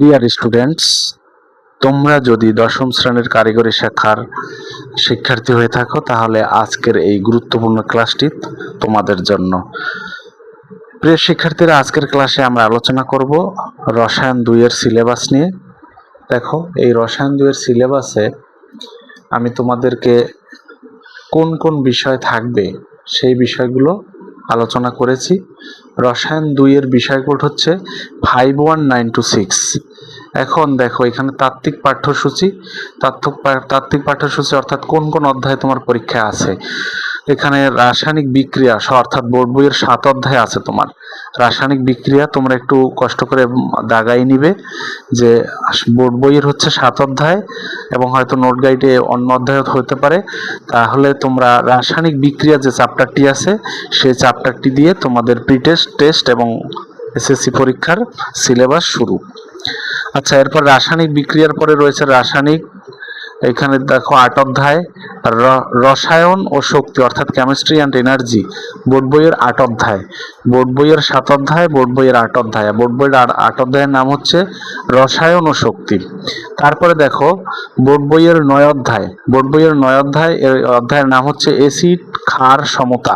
Dear students, তোমরা যদি দশম শ্রেণীর কারিগরি শাখার শিক্ষার্থী হয়ে থাকো তাহলে আজকের এই গুরুত্বপূর্ণ ক্লাসটি তোমাদের জন্য। প্রিয় শিক্ষার্থীরা, আজকের ক্লাসে আমরা আলোচনা করব রসায়ন 2 এর সিলেবাস নিয়ে। দেখো, এই রসায়ন 2 এর সিলেবাসে আমি তোমাদেরকে কোন কোন বিষয় থাকবে সেই বিষয়গুলো আলোচনা করেছি। রসায়ন 2 এর বিষয়গুলো হচ্ছে 51926। এখন দেখো, এখানে তাত্ত্বিক পাঠ্যসূচি, তাত্ত্বিক পাঠ্যসূচি অর্থাৎ কোন কোন অধ্যায় তোমার পরীক্ষা আছে। এখানে রাসায়নিক বিক্রিয়া অর্থাৎ বোর্ড বইয়ের 7 অধ্যায় আছে তোমার। রাসায়নিক বিক্রিয়া তোমরা একটু কষ্ট করে দাগাই নিবে যে বোর্ড বইয়ের হচ্ছে 7 অধ্যায় এবং হয়তো নোট গাইডে অন্য অধ্যায় হতে পারে। তাহলে তোমরা রাসায়নিক বিক্রিয়া যে চ্যাপ্টারটি আছে সেই চ্যাপ্টারটি দিয়ে তোমাদের প্রি টেস্ট, টেস্ট এবং এসএসসি পরীক্ষার সিলেবাস শুরু। আচ্ছা, এরপর রাসায়নিক বিক্রিয়ার পরে রয়েছে রাসায়নিক, এখানে দেখো 8 অধ্যায়। রসায়ন ও শক্তি অর্থাৎ কেমিস্ট্রি অ্যান্ড এনার্জি বোর্ড বইয়ের 8 অধ্যায়। বোর্ড বইয়ের 7 অধ্যায়, বোর্ড বইয়ের 8 অধ্যায়। বোর্ড বইয়ের 8 অধ্যায়ের নাম হচ্ছে রসায়ন ও শক্তি। তারপরে দেখো বোর্ড বইয়ের 9 অধ্যায়। বোর্ড বইয়ের 9 অধ্যায়, এর অধ্যায়ের নাম হচ্ছে এসিড ক্ষার সমতা।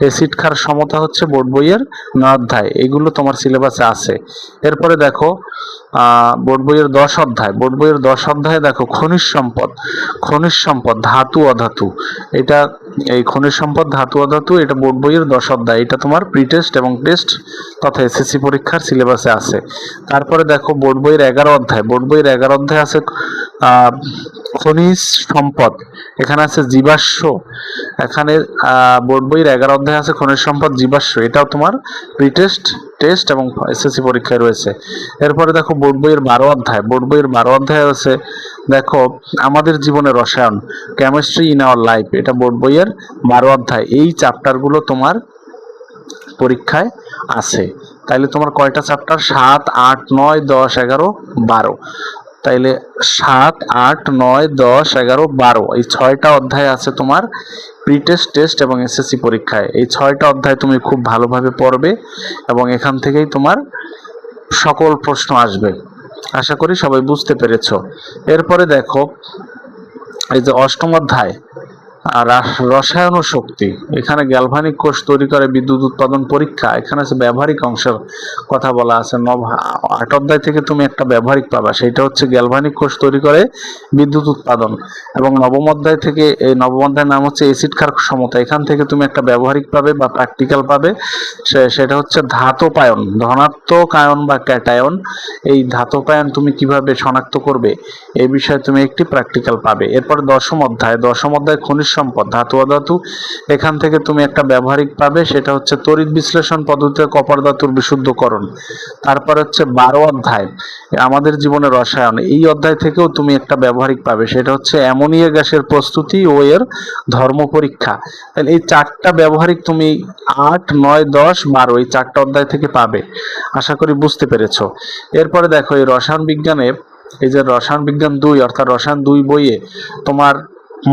এসিড ক্ষার সমতা হচ্ছে বোর্ড বইয়ের 9 অধ্যায়। এগুলো তোমার সিলেবাসে আছে। এরপরে দেখো বোর্ড বইয়ের 10 অধ্যায়। বোর্ড বইয়ের 10 অধ্যায়ে দেখো খনিজ সম্পদ, খনিজ সম্পদ ধাতু অধাতু। এটা এই খনিজ সম্পদ ধাতু অধাতু, এটা বোর্ড বইয়ের 10 অধ্যায়। এটা তোমার প্রি টেস্ট এবং টেস্ট তথা এসএসসি পরীক্ষার সিলেবাসে আছে। তারপরে দেখো বোর্ড বইয়ের 11 অধ্যায়। বোর্ড বইয়ের 11 অধ্যায় আছে খনিজ সম্পদ, এখানে আছে জীবাশ্ম। এখানে বোর্ড বইয়ের 11 অধ্যায় আছে খনিজ সম্পদ জীবাশ্ম। এটাও তোমার প্রি টেস্ট, টেস্ট এবং এসএসসি পরীক্ষায় রয়েছে। এরপরে দেখো বোর্ড বইয়ের 12 অধ্যায়। বোর্ড বইয়ের 12 অধ্যায় আছে দেখো আমাদের জীবনের রসায়ন, কেমিস্ট্রি ইন আওয়ার লাইফ। এটা বোর্ড বইয়ের 12 অধ্যায়। এই চ্যাপ্টারগুলো তোমার পরীক্ষায় আছে। তাইলে তোমার কয়টা চ্যাপ্টার? 7, 8, 9, 10, 11, 12। তাইলে 7, 8, 9, 10, 11, 12 এই 6টা অধ্যায় আছে তোমার প্রি টেস্ট, টেস্ট এবং এসএসসি পরীক্ষায়। এই 6টা অধ্যায় তুমি খুব ভালোভাবে পড়বে এবং এখান থেকেই তোমার সকল প্রশ্ন আসবে। আশা করি সবাই বুঝতে পেরেছো। এরপরে দেখো এই যে 8ম অধ্যায় রসায়ন ও শক্তি। এখানে গ্যালভানিক কোষ তৈরি করে বিদ্যুৎ উৎপাদন পরীক্ষা। এখানে আছে ব্যবহারিক অংশের কথা বলা আছে। 8 অধ্যায় থেকে তুমি একটা ব্যবহারিক পাবা, সেটা হচ্ছে গ্যালভানিক কোষ তৈরি করে বিদ্যুৎ উৎপাদন। এবং 9ম অধ্যায় থেকে, এই 9ম অধ্যায়ের নাম হচ্ছে এসিড ক্ষার সমতা। এখান থেকে তুমি একটা ব্যবহারিক পাবে বা প্র্যাকটিক্যাল পাবে, সেটা হচ্ছে ধাতবায়ন, ধনাত্মক আয়ন বা ক্যাটায়ন। এই ধাতবায়ন তুমি কিভাবে শনাক্ত করবে এই বিষয়ে তুমি একটি প্র্যাকটিক্যাল পাবে। এরপর 10ম অধ্যায়। 10ম অধ্যায় খনিজ সম্পদ ধাতু অধাতু। এখান থেকে তুমি একটা ব্যবহারিক পাবে, সেটা হচ্ছে তড়িৎ বিশ্লেষণ পদ্ধতিতে কপার ধাতুর বিশুদ্ধকরণ। তারপর হচ্ছে 12 অধ্যায় আমাদের জীবনের রসায়ন। এই অধ্যায় থেকেও তুমি একটা ব্যবহারিক পাবে, সেটা হচ্ছে অ্যামোনিয়া গ্যাসের প্রস্তুতি ও এর ধর্ম পরীক্ষা। তাহলে এই 4টা ব্যবহারিক তুমি 8, 9, 10, 12 এই 4টা অধ্যায় থেকে পাবে। আশা করি বুঝতে পেরেছো। এরপরে দেখো এই রসায়ন বিজ্ঞানে, এই যে রসায়ন বিজ্ঞান 2 অর্থাৎ রসায়ন 2 বইয়ে তোমার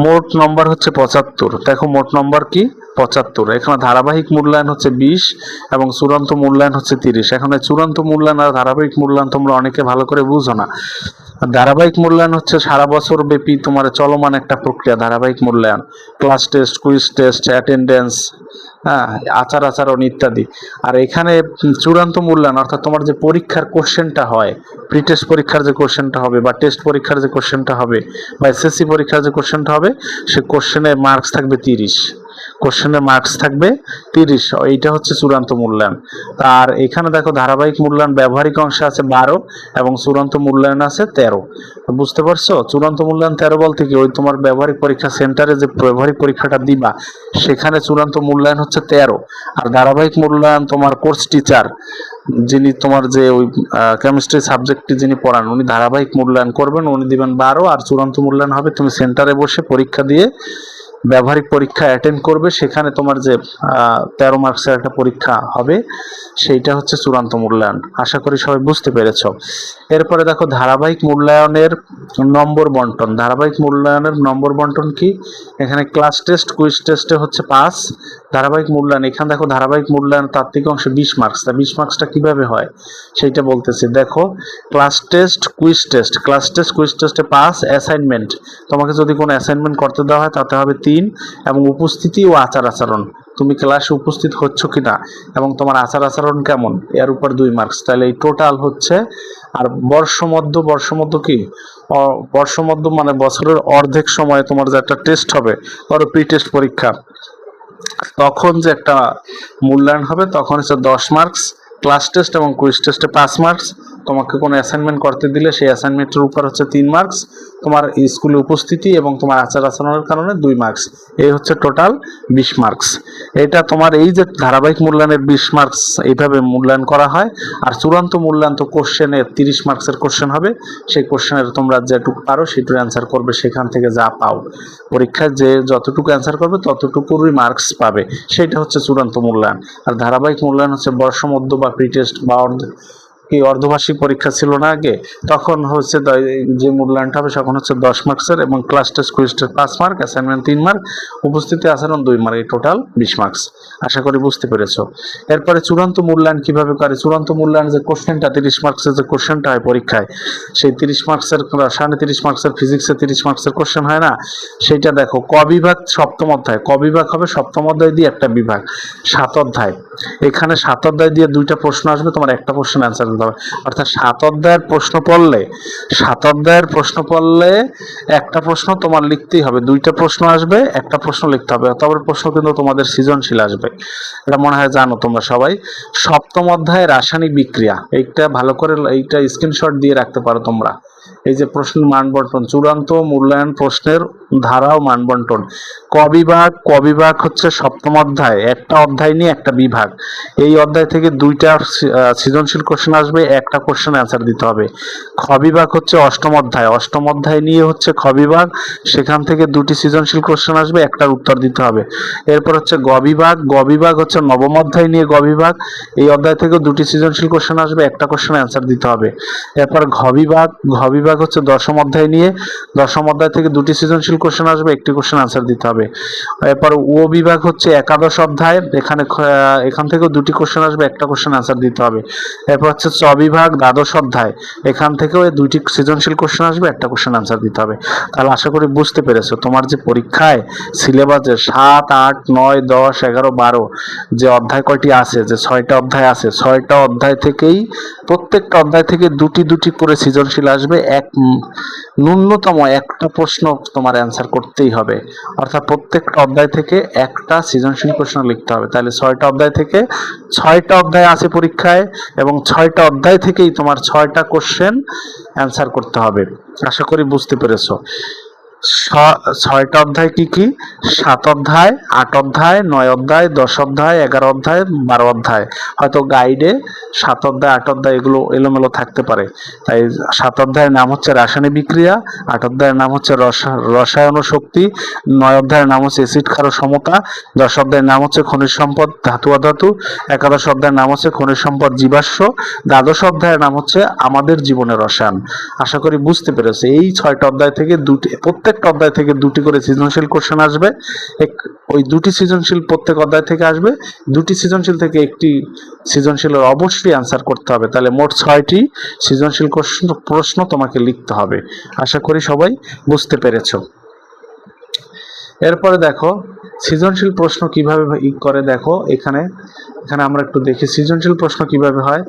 মোট নম্বর হচ্ছে 75। দেখো মোট নম্বর কি? 75। এখানে ধারাবাহিক মূল্যায়ন হচ্ছে 20 এবং চূড়ান্ত মূল্যায়ন হচ্ছে 30। এখানে চূড়ান্ত মূল্যায়ন আর ধারাবাহিক মূল্যায়ন তোমরা অনেকে ভালো করে বুঝো না। ধারাবাহিক মূল্যায়ন হচ্ছে সারা বছর ব্যাপী তোমার চলমান একটা প্রক্রিয়া। ধারাবাহিক মূল্যায়ন class test, quiz test, attendance, আচার আচরণ ইত্যাদি। আর এখানে চূড়ান্ত মূল্যায়ন অর্থাৎ তোমার যে পরীক্ষার কোশ্চেনটা হয়, প্রি টেস্ট পরীক্ষার যে কোশ্চেনটা হবে বা টেস্ট পরীক্ষার যে কোশ্চেনটা হবে বা এসএসসি পরীক্ষার যে কোশ্চেনটা হবে, সে কোশ্চেনের মার্কস থাকবে 30। কোশ্চেনের মার্কস থাকবে 30। এইটা হচ্ছে চূড়ান্ত মূল্যায়ন। আর এখানে দেখো ধারাবাহিক মূল্যায়ন ব্যবহারিক অংশে আছে 12 এবং চূড়ান্ত মূল্যায়ন আছে 13। বুঝতে পারছো? চূড়ান্ত মূল্যায়ন 13 বলতে কি, ওই তোমার ব্যবহারিক পরীক্ষা সেন্টারে যে ব্যবহারিক পরীক্ষাটা দিবা সেখানে চূড়ান্ত মূল্যায়ন হচ্ছে 13। আর ধারাবাহিক মূল্যায়ন তোমার কোর্স টিচার যিনি তোমার যে ওই কেমিস্ট্রি সাবজেক্টটি যিনি পড়ান উনি ধারাবাহিক মূল্যায়ন করবেন, উনি দিবেন 12। আর চূড়ান্ত মূল্যায়ন হবে তুমি সেন্টারে বসে পরীক্ষা দিয়ে ব্যবহারিক পরীক্ষা অ্যাটেন্ড করবে, সেখানে তোমার যে 13 মার্কসের একটা পরীক্ষা হবে সেইটা হচ্ছে চূড়ান্ত মূল্যায়ন। আশা করি সবাই বুঝতে পেরেছ। এরপরে দেখো ধারাবাহিক মূল্যায়নের নম্বর বন্টন। ধারাবাহিক মূল্যায়নের নম্বর বন্টন কি? এখানে ক্লাস টেস্ট, কুইজ টেস্টে হচ্ছে 5, ধারাবাহিক মূল্যায়ন, এখানে দেখো ধারাবাহিক মূল্যায়ন তাত্ত্বিক অংশে 20 মার্কস। তা 20 মার্কসটা কিভাবে হয় সেইটা বলতেছি। দেখো class test, quiz test, class test quiz টেস্টে 5, অ্যাসাইনমেন্ট, তোমাকে যদি কোনো অ্যাসাইনমেন্ট করতে দেওয়া হয় তাতে হবে 3, এবং উপস্থিতি ও আচার আচরণ, তুমি ক্লাসে উপস্থিত হচ্ছ কিনা এবং তোমার আচার আচরণ কেমন, এর উপর 2 মার্কস। তাহলে এই টোটাল হচ্ছে। আর বর্ষমধ্য, বর্ষমধ্য কি, বর্ষমধ্য মানে বছরের অর্ধেক সময়ে তোমার যে একটা টেস্ট হবে, ধরো প্রি টেস্ট পরীক্ষা, তখন যে একটা মূল্যায়ন হবে তখন হচ্ছে 10 মার্কস। ক্লাস টেস্ট এবং কুইজ টেস্টে 5 মার্কস। তোমাকে কোনো অ্যাসাইনমেন্ট করতে দিলে সেই অ্যাসাইনমেন্টের উপর হচ্ছে 3 মার্কস। তোমার স্কুলে উপস্থিতি এবং তোমার আচার আচরণের কারণে 2 মার্কস। এই হচ্ছে টোটাল 20 মার্কস। এটা তোমার এই যে ধারাবাহিক মূল্যায়নের 20 মার্কস এইভাবে মূল্যায়ন করা হয়। আর চূড়ান্ত মূল্যায়ন তো কোশ্চেনের 30 মার্কসের কোশ্চেন হবে, সেই কোশ্চেনের তোমরা যেটুকু পারো সেটুকু অ্যান্সার করবে, সেখান থেকে যা পাও পরীক্ষায় যে যতটুকু অ্যান্সার করবে ততটুকুরই মার্কস পাবে, সেটা হচ্ছে চূড়ান্ত মূল্যায়ন। আর ধারাবাহিক মূল্যায়ন হচ্ছে বর্ষমধ্য বা প্রি টেস্ট বা অর্ধবার্ষিক পরীক্ষা ছিল না আগে, তখন হচ্ছে যে মূল্যায়নটা হবে তখন হচ্ছে 10 মার্কসের, এবং class test quiz test 5 mark, assignment 3 mark, উপস্থিতি আচরণ 2 মার্ক, এই টোটাল 20 মার্কস। আশা করি বুঝতে পেরেছো। এরপরে চূড়ান্ত মূল্যায়ন কিভাবে করে। চূড়ান্ত মূল্যায়ন যে কোশ্চেনটা 30 মার্কসের যে কোশ্চেনটা হয় পরীক্ষায়, সেই 30 মার্কসের 30.5 মার্কসের ফিজিক্সে 30 মার্কসের কোশ্চেন হয় না, সেইটা দেখো ক বিভাগ সপ্তম অধ্যায়, ক বিভাগ হবে সপ্তম অধ্যায় দিয়ে একটা বিভাগ, 7 অধ্যায়। এখানে 7 অধ্যায় দিয়ে 2টা প্রশ্ন আসবে, তোমার একটা প্রশ্নের অ্যান্সার দিতে হবে। অর্থাৎ 7 অধ্যায়ের প্রশ্ন পড়লে, 7 অধ্যায়ের প্রশ্ন পড়লে একটা প্রশ্ন তোমার লিখতেই হবে, 2টা প্রশ্ন আসবে, একটা প্রশ্ন লিখতে হবে। তবে প্রশ্ন কিন্তু তোমাদের সৃজনশীল আসবে, এটা মনে হয় জানো তোমরা সবাই। সপ্তম অধ্যায়ে রাসায়নিক বিক্রিয়া, এইটা ভালো করে এইটা স্ক্রিনশট দিয়ে রাখতে পারো তোমরা। এই যে প্রশ্নের মান বন্টন, চূড়ান্ত মূল্যায়ন প্রশ্নের ধারা ও মান বন্টন। ক বিভাগ, ক বিভাগ হচ্ছে সপ্তম অধ্যায়, একটা অধ্যায় নিয়ে একটা বিভাগ। এই অধ্যায় থেকে 2টা সৃজনশীল কোশ্চেন আসবে, একটা কোশ্চেন অ্যান্সার দিতে হবে। খ বিভাগ হচ্ছে অষ্টম অধ্যায়, অষ্টম অধ্যায় নিয়ে হচ্ছে খ বিভাগ, সেখান থেকে 2টি সৃজনশীল কোশ্চেন আসবে, একটার উত্তর দিতে হবে। এরপর হচ্ছে গ বিভাগ, গ বিভাগ হচ্ছে নবম অধ্যায় নিয়ে গ বিভাগ, এই অধ্যায় থেকে 2টি সৃজনশীল কোশ্চেন আসবে, একটা কোশ্চেন অ্যান্সার দিতে হবে। এরপর ঘ বিভাগ, ঘ বিভাগ হচ্ছে দশম অধ্যায় নিয়ে, দশম অধ্যায় থেকে 2টি সৃজনশীল কোশ্চেন আসবে, একটি কোশ্চেন অ্যান্সার দিতে হবে। এরপর ও বিভাগ হচ্ছে একাদশ অধ্যায়, এখান থেকে 2টি কোশ্চেন আসবে, একটা কোশ্চেন অ্যান্সার দিতে হবে। এরপর হচ্ছে চ বিভাগ দ্বাদশ অধ্যায়, এখান থেকেও 2টি সৃজনশীল কোশ্চেন আসবে, একটা কোশ্চেন অ্যান্সার দিতে হবে। তাহলে আশা করি বুঝতে পেরেছো, তোমার যে পরীক্ষায় সিলেবাসে 7, 8, 9, 10, 11, 12 যে অধ্যায় কয়টি আছে, যে 6টা অধ্যায় আছে, 6টা অধ্যায় থেকেই প্রত্যেকটা অধ্যায় থেকে 2টি করে সৃজনশীল আসবে, ন্যূনতম একটা প্রশ্ন তোমার অ্যান্সার করতেই হবে। অর্থাৎ প্রত্যেকটা অধ্যায় থেকে একটা সৃজনশীল প্রশ্ন লিখতে হবে। তাহলে 6টা অধ্যায় থেকে 6টা অধ্যায় আছে পরীক্ষায়, এবং 6টা অধ্যায় থেকেই তোমার 6টা কোশ্চেন অ্যান্সার করতে হবে। আশা করি বুঝতে পেরেছো। 6টা অধ্যায় কি কি, 7 অধ্যায়, 8 অধ্যায়, 9 অধ্যায়, 10 অধ্যায়, 11 অধ্যায়, 12 অধ্যায়। হয়তো গাইডে 7 অধ্যায়, 8 অধ্যায় এগুলো এলোমেলো থাকতে পারে। তাই 7 অধ্যায়ের নাম হচ্ছে রাসায়নিক বিক্রিয়া, 8 অধ্যায়ের নাম হচ্ছে রসায়ন ও শক্তি, 9 অধ্যায়ের নাম হচ্ছে এসিড ক্ষার ও সমতা, 10 অধ্যায়ের নাম হচ্ছে খনিজ সম্পদ ধাতু অধাতু, 11 অধ্যায়ের নাম হচ্ছে খনিজ সম্পদ জীবাশ্ম, 12 অধ্যায়ের নাম হচ্ছে আমাদের জীবনের রসায়ন। আশা করি বুঝতে পেরেছো। এই 6টা অধ্যায় থেকে প্রত্যেকটা অধ্যায় থেকে 2টি করে সৃজনশীল কোশ্চেন আসবে, ওই 2টি সৃজনশীল প্রত্যেক অধ্যায় থেকে আসবে, 2টি সৃজনশীল থেকে একটি সৃজনশীলের অবশ্যই অ্যান্সার করতে হবে। তাহলে মোট 6টি সৃজনশীল প্রশ্ন তোমাকে লিখতে হবে। আশা করি সবাই বুঝতে পেরেছো। এরপরে দেখো সৃজনশীল প্রশ্ন কিভাবে করে, দেখো এখানে আমরা একটু দেখি সৃজনশীল প্রশ্ন কিভাবে হয়।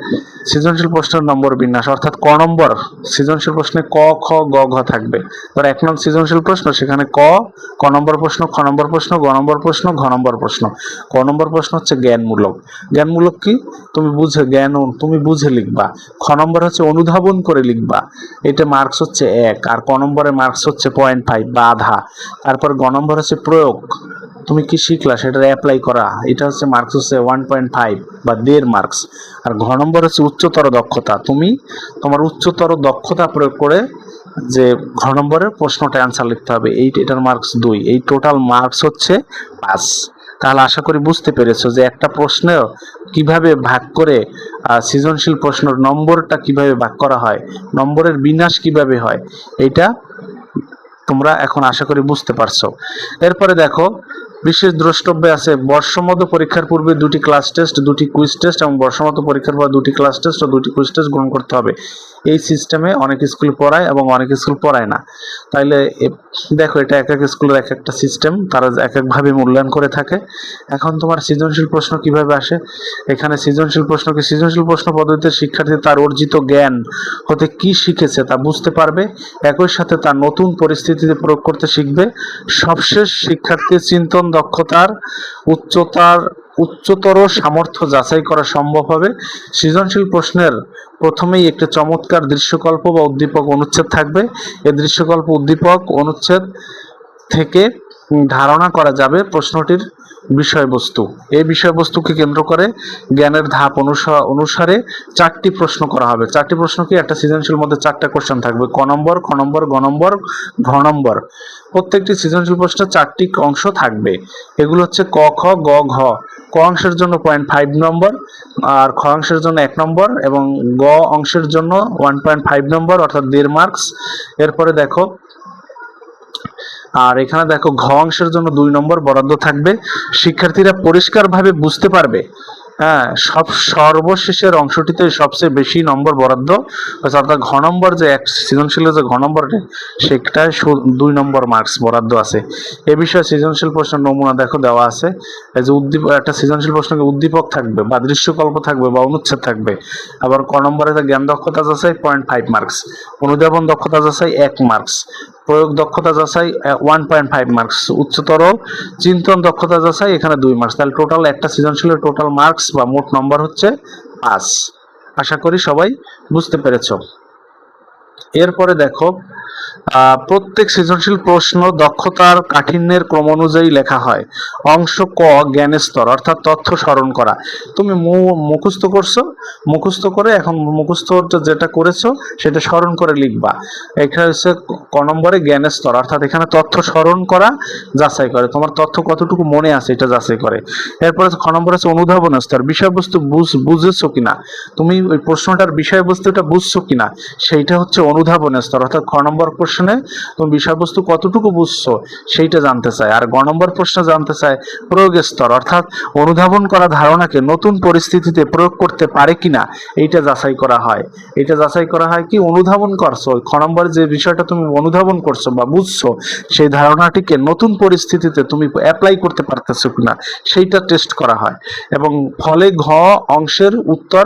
সৃজনশীল প্রশ্নের নম্বর বিন্যাস, অর্থাৎ ক নম্বর সৃজনশীল প্রশ্নে ক, খ, গ, ঘ থাকবে। ধর 1 নং সৃজনশীল প্রশ্ন, সেখানে ক নম্বর প্রশ্ন, খ নম্বর প্রশ্ন, গ নম্বর প্রশ্ন, ঘ নম্বর প্রশ্ন। ক নম্বর প্রশ্ন হচ্ছে জ্ঞানমূলক। জ্ঞানমূলক কি, তুমি বুঝে লিখবা। খ নম্বর হচ্ছে অনুধাবন করে লিখবা, এটা মার্কস হচ্ছে 1, আর ক নম্বরে মার্কস হচ্ছে 0.5 বা আধা। তারপর গ নম্বর হচ্ছে প্রয়োগ, তুমি কি শিখলা সেটা অ্যাপ্লাই করা, এটা হচ্ছে মার্কস হচ্ছে 1.5 বা 1.5 মার্কস। আর ঘ নম্বর হচ্ছে উচ্চতর দক্ষতা, তুমি তোমার উচ্চতর দক্ষতা প্রয়োগ করে যে ঘ নম্বরের প্রশ্নটা অ্যান্সার লিখতে হবে, এটার মার্কস 2। এই টোটাল মার্কস হচ্ছে 5। তাহলে আশা করি বুঝতে পেরেছো যে একটা প্রশ্ন কিভাবে ভাগ করে, সৃজনশীল প্রশ্নের নম্বরটা কিভাবে ভাগ করা হয়, নম্বরের বিন্যাস কিভাবে হয়, এটা তোমরা এখন আশা করি বুঝতে পারছো। এরপরে দেখো বিশেষ দ্রষ্টব্য আছে, বর্ষমধ্য পরীক্ষার পূর্বে 2টি ক্লাস টেস্ট, 2টি কুইজ টেস্ট এবং বর্ষমধ্য পরীক্ষার পর 2টি ক্লাস টেস্ট ও 2টি কুইজ টেস্ট গ্রহণ করতে হবে। এই সিস্টেমে অনেক স্কুল পড়ায় এবং অনেক স্কুল পড়ায় না। তাইলে দেখো এটা এক এক স্কুলের এক একটা সিস্টেম, তারা এক একভাবে মূল্যায়ন করে থাকে। এখন তোমার সৃজনশীল প্রশ্ন কিভাবে আসে, এখানে সৃজনশীল প্রশ্ন পদ্ধতিতে শিক্ষার্থী তার অর্জিত জ্ঞান হতে কি শিখেছে তা বুঝতে পারবে, একই সাথে তার নতুন পরিস্থিতিতে প্রয়োগ করতে শিখবে। সবশেষ শিক্ষার্থীর চিন্তন দক্ষতার উচ্চতর সামর্থ্য যাচাই করা সম্ভব হবে। সৃজনশীল প্রশ্নের প্রথমেই একটি চমৎকার দৃশ্যকল্প বা উদ্দীপক অনুচ্ছেদ থাকবে। এই দৃশ্যকল্প উদ্দীপক অনুচ্ছেদ থেকে ধারণা করা যাবে প্রশ্নটির বিষয়বস্তু। এই বিষয়বস্তুকে কেন্দ্র করে জ্ঞানের ধাপ অনুসারে 4টি প্রশ্ন করা হবে। 4টি প্রশ্ন কি, একটা সৃজনশীল মধ্যে 4টা কোশ্চেন থাকবে, ক নম্বর, খ নম্বর, গ নম্বর, ঘ নম্বর। প্রত্যেকটি সৃজনশীল প্রশ্নে 4টি অংশ থাকবে। এগুলো হচ্ছে ক, খ, গ, ঘ। ক অংশের জন্য 0.5 নম্বর, আর খ অংশের জন্য 1 নম্বর এবং গ অংশের জন্য 1.5 নম্বর অর্থাৎ 1.5 মার্কস। এরপরে দেখো আর এখানে দেখো ঘ অংশের জন্য 2 নম্বর বরাদ্দ থাকবে। শিক্ষার্থীরা পরিষ্কারভাবে বুঝতে পারবে, হ্যাঁ, সর্বশেষের অংশটিতে সবচেয়ে বেশি নম্বর বরাদ্দ, অর্থাৎ ঘ নম্বর যে এক সৃজনশীলের যে ঘ নম্বরটা সেটায় 2 নম্বর মার্কস বরাদ্দ আছে। এ বিষয়ে সৃজনশীল প্রশ্নের নমুনা দেখো দেওয়া আছে। এই যে একটা সৃজনশীল প্রশ্নকে উদ্দীপক থাকবে বা দৃশ্যকল্প থাকবে বা অনুচ্ছেদ থাকবে। আবার ক নম্বরে জ্ঞান দক্ষতা যাচাই 0.5 মার্কস, অনুধাবন দক্ষতা যাচাই 1 মার্কস, প্রয়োগ দক্ষতা যাচাই 1.5 মার্কস, উচ্চতর চিন্তন দক্ষতা যাচাই এখানে 2 মার্কস। তাহলে টোটাল একটা সৃজনশীলের টোটাল মার্কস বা মোট নম্বর হচ্ছে 5। আশা করি সবাই বুঝতে পেরেছো। এরপরে দেখো প্রত্যেক সৃজনশীল প্রশ্ন দক্ষতার কাঠিন্যের ক্রম অনুযায়ী লেখা হয়। অংশ ক জ্ঞানের স্তর অর্থাৎ তথ্য স্মরণ করা। তুমি মুখস্থ করছো, মুখস্থ করে এখন মুখস্থ যেটা করেছো সেটা স্মরণ করে লিখবা। এখানে হচ্ছে ক নম্বরে জ্ঞানের স্তর অর্থাৎ এখানে তথ্য স্মরণ করা যাচাই করে, তোমার তথ্য কতটুকু মনে আছে এটা যাচাই করে। এরপরে খ নম্বর হচ্ছে অনুধাবন স্তর, বিষয়বস্তু বুঝেছো কিনা, তুমি ওই প্রশ্নটার বিষয়বস্তুটা বুঝছো কিনা সেইটা হচ্ছে অনুধাবন স্তর। অর্থাৎ খ নম্বর প্রশ্নে তুমি বিষয়বস্তু কতটুকু বুঝছো সেইটা জানতে চায়। আর গ নম্বর প্রশ্নে জানতে চায় প্রয়োগ স্তর অর্থাৎ অনুধাবন করা ধারণাকে নতুন পরিস্থিতিতে প্রয়োগ করতে পারে কিনা এইটা যাচাই করা হয়। এটা যাচাই করা হয় কি, অনুধাবন করছো, খ নম্বর যে বিষয়টা তুমি অনুধাবন করছো বা বুঝছো সেই ধারণাটিকে নতুন পরিস্থিতিতে তুমি অ্যাপ্লাই করতে পারতেছো কিনা সেইটা টেস্ট করা হয়। এবং ফলে ঘ অংশের উত্তর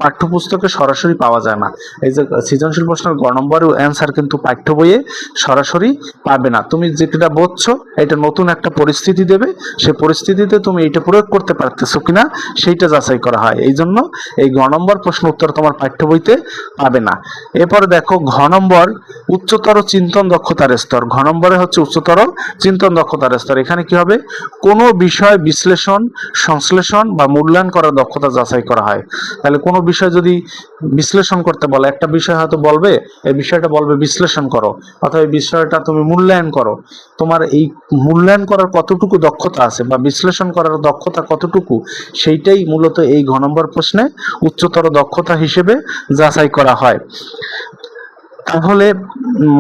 পাঠ্যপুস্তকে সরাসরি পাওয়া যায় না। এই যে সৃজনশীল প্রশ্নের গ নম্বর অ্যান্সার কিন্তু পাঠ্য বইয়ে সরাসরি পাবে না। তুমি যেটা বুঝছো এটা নতুন একটা পরিস্থিতি দেবে, সেই পরিস্থিতিতে তুমি এইটা প্রয়োগ করতে পারতেছো কিনা সেইটা যাচাই করা হয়। এই জন্য এই গ নম্বর প্রশ্ন উত্তর তোমার পাঠ্য বইতে পাবে না। এরপরে দেখো ঘ নম্বর উচ্চতর চিন্তন দক্ষতার স্তর। ঘ নম্বরে হচ্ছে উচ্চতর চিন্তন দক্ষতার স্তর। এখানে কি হবে, কোনো বিষয় বিশ্লেষণ, সংশ্লেষণ বা মূল্যায়ন করার দক্ষতা যাচাই করা হয়। তাহলে কোনো বিষয় যদি বিশ্লেষণ করতে বলে, একটা বিষয় হয়তো বলবে এই বিষয়টা বলবে বিশ্লেষণ করো অথবা এই বিষয়টা তুমি মূল্যায়ন করো, তোমার এই মূল্যায়ন করার কতটুকু দক্ষতা আছে বা বিশ্লেষণ করার দক্ষতা কতটুকু সেইটাই মূলত এই ঘ নম্বর প্রশ্নে উচ্চতর দক্ষতা হিসেবে যাচাই করা হয়। তাহলে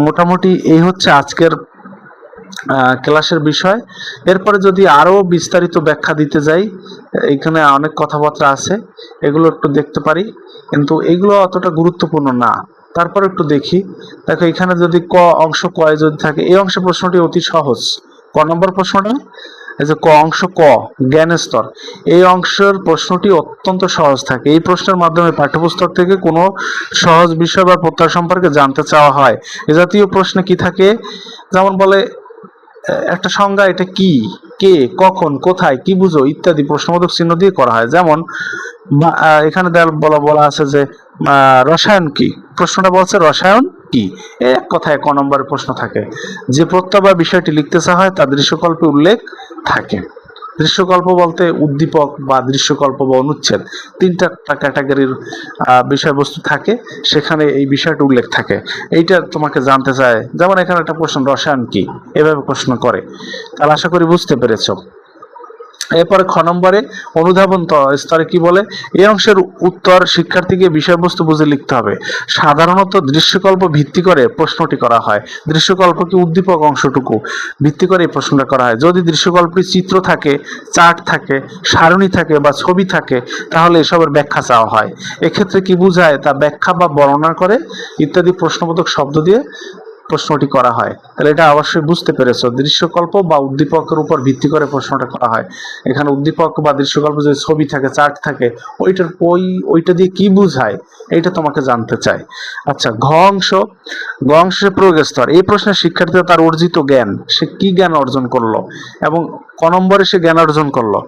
মোটামুটি এই হচ্ছে আজকের ক্লাসের বিষয়। এরপরে যদি আরো বিস্তারিত ব্যাখ্যা দিতে যাই, এখানে অনেক কথাবার্তা আছে, এগুলো একটু দেখতে পারি, কিন্তু এগুলো অতটা গুরুত্বপূর্ণ না। তারপর একটু দেখি। দেখো এখানে যদি ক অংশ কয় যদি থাকে, এই অংশের প্রশ্নটি অতি সহজ। ক নম্বর প্রশ্নটা এই যে ক অংশ ক জ্ঞানের স্তর, এই অংশের প্রশ্নটি অত্যন্ত সহজ থাকে। এই প্রশ্নের মাধ্যমে পাঠ্যপুস্তক থেকে কোনো সহজ বিষয় বা প্রত্যয় সম্পর্কে জানতে চাওয়া হয়। এ জাতীয় প্রশ্নে কি থাকে, যেমন বলে একটা সংজ্ঞা, এটা কি, কে, কখন, কোথায়, কি বুঝো ইত্যাদি প্রশ্নবোধক চিহ্ন দিয়ে করা হয়। যেমন এখানে বলা আছে যে রসায়ন কি, প্রশ্নটা বলছে রসায়ন কি, এক কথায় ক নম্বরের প্রশ্ন থাকে। যে প্রত্যয় বা বিষয়টি লিখতে চাওয়া হয় তা দৃশ্যকল্পে উল্লেখ থাকে। দৃশ্যকল্প বলতে উদ্দীপক বা দৃশ্যকল্প বা অনুচ্ছেদ 3টা ক্যাটাগরির বিষয়বস্তু থাকে, সেখানে এই বিষয়টা উল্লেখ থাকে। এইটা তোমাকে জানতে চায়। যেমন এখানে একটা প্রশ্ন রসায়ন কি, এভাবে প্রশ্ন করে। তাহলে আশা করি বুঝতে পেরেছো। এরপরে খ নম্বরে অনুধাবন স্তরে কি বলে, এই অংশের উত্তর শিক্ষার্থীকে বিষয়বস্তু বুঝে লিখতে হবে। সাধারণত দৃশ্যকল্প ভিত্তি করে প্রশ্নটি করা হয়। দৃশ্যকল্প কি উদ্দীপক অংশটুকু ভিত্তি করে এই প্রশ্নটা করা হয়। যদি দৃশ্যকল্পে চিত্র থাকে, চার্ট থাকে, সারণী থাকে বা ছবি থাকে, তাহলে এসবের ব্যাখ্যা চাওয়া হয়। এক্ষেত্রে কি বোঝায় তা ব্যাখ্যা বা বর্ণনা করে ইত্যাদি প্রশ্নবোধক শব্দ দিয়ে প্রশ্নটি করা হয়। তাহলে এটা অবশ্যই বুঝতে পেরেছো, দৃশ্যকল্প বা উদ্দীপকের উপর ভিত্তি করে প্রশ্নটা করা হয়। এখানে উদ্দীপক বা দৃশ্যকল্প যে ছবি থাকে, চার্ট থাকে, ওইটা দিয়ে কি বোঝায় এইটা তোমাকে জানতে চাই। আচ্ছা, ঘ অংশে প্রয়োগ স্তর। এই প্রশ্নের শিক্ষার্থীরা তার অর্জিত জ্ঞান, সে কি জ্ঞান অর্জন করলো এবং ক নম্বরে সে জ্ঞান অর্জন করলো,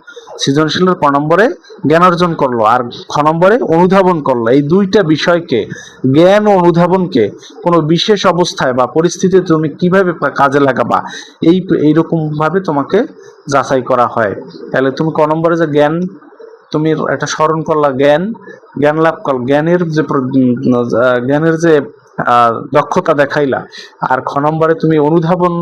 সৃজনশীলের ক নম্বরে জ্ঞান অর্জন করলো আর খ নম্বরে অনুধাবন করলো। এই দুইটা বিষয়কে, জ্ঞান ও অনুধাবনকে কোনো বিশেষ অবস্থায় বা পরিস্থিতিতে তুমি কিভাবে কাজে লাগাবা, এইরকম ভাবে তোমাকে যাচাই করা হয়। তাহলে তুমি ক নম্বরে যে জ্ঞান তুমি একটা স্মরণ করলা, জ্ঞান লাভ করল, জ্ঞানের যে দক্ষতা দেখাইলা, আর খ নম্বরে তুমি অনুধাবন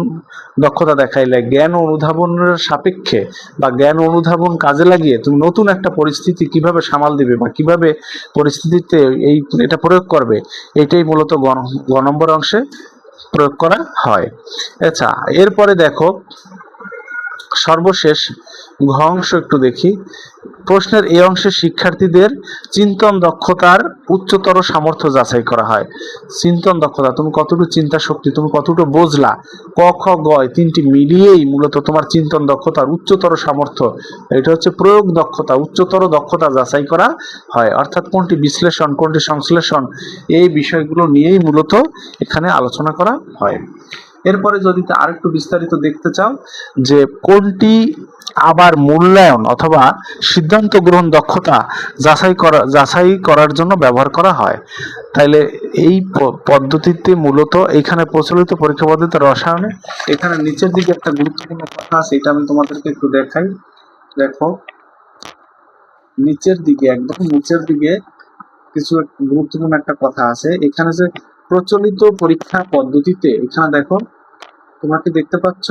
দক্ষতা দেখাইলে। জ্ঞান ও অনুধাবনের সাপেক্ষে বা জ্ঞান অনুধাবন কাজে লাগিয়ে তুমি নতুন একটা পরিস্থিতি কিভাবে সামাল দিবে বা কিভাবে পরিস্থিতিতে এটা প্রয়োগ করবে, এটাই মূলত গ নম্বর অংশে প্রয়োগ করা হয়। আচ্ছা, এরপরে দেখো সর্বশেষ ঘ অংশ একটু দেখি। প্রশ্নের এই অংশে শিক্ষার্থীদের চিন্তন দক্ষতার উচ্চতর সামর্থ্য যাচাই করা হয়। চিন্তন দক্ষতা, তুমি কতটুকু চিন্তা শক্তি, তুমি কতটুকু বুঝলা, ক খ গ তিনটি মিলিয়েই মূলত তোমার চিন্তন দক্ষতার উচ্চতর সামর্থ্য, এটা হচ্ছে প্রয়োগ দক্ষতা, উচ্চতর দক্ষতা যাচাই করা হয়। অর্থাৎ কোনটি বিশ্লেষণ, কোনটি সংশ্লেষণ, এই বিষয়গুলো নিয়েই মূলত এখানে আলোচনা করা হয়। এরপরে যদি আরেকটু বিস্তারিত দেখতে চাও যে কোনটি আবার মূল্যায়ন অথবা সিদ্ধান্ত গ্রহণ দক্ষতা যাচাই করার জন্য ব্যবহার করা হয়, তাইলে এই পদ্ধতিতে মূলত এখানে প্রচলিত পরীক্ষা পদ্ধতি রসায়নে এখানে নিচের দিকে একটা গুরুত্বপূর্ণ কথা আছে, এটা আমি তোমাদেরকে একটু দেখাই। দেখো নিচের দিকে, একদম নিচের দিকে কিছু গুরুত্বপূর্ণ একটা কথা আছে। এখানে যে প্রচলিত পরীক্ষা পদ্ধতিতে, এখানে দেখো তোমরা কি দেখতে পাচ্ছ,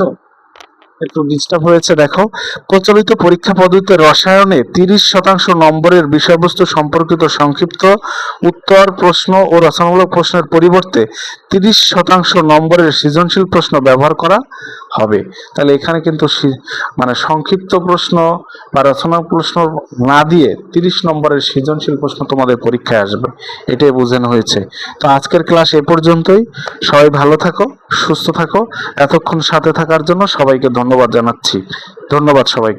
একটু ডিস্টার্ব হয়েছে। দেখো, প্রচলিত পরীক্ষা পদ্ধতিতে রসায়নে 30% নম্বরের বিষয়বস্তু সম্পর্কিত সংক্ষিপ্ত উত্তর প্রশ্ন ও রচনামূলক প্রশ্নের পরিবর্তে 30% নম্বরের সৃজনশীল প্রশ্ন ব্যবহার করা হবে। তাহলে এখানে কিন্তু মানে সংক্ষিপ্ত প্রশ্ন বা রচনা প্রশ্ন না দিয়ে 30 নম্বরের সৃজনশীল প্রশ্ন তোমাদের পরীক্ষায় আসবে, এটাই বোঝানো হয়েছে। তো আজকের ক্লাস এ পর্যন্তই। সবাই ভালো থাকো, সুস্থ থাকো। এতক্ষণ সাথে থাকার জন্য সবাইকে ধন্যবাদ জানাচ্ছি। ধন্যবাদ সবাইকে।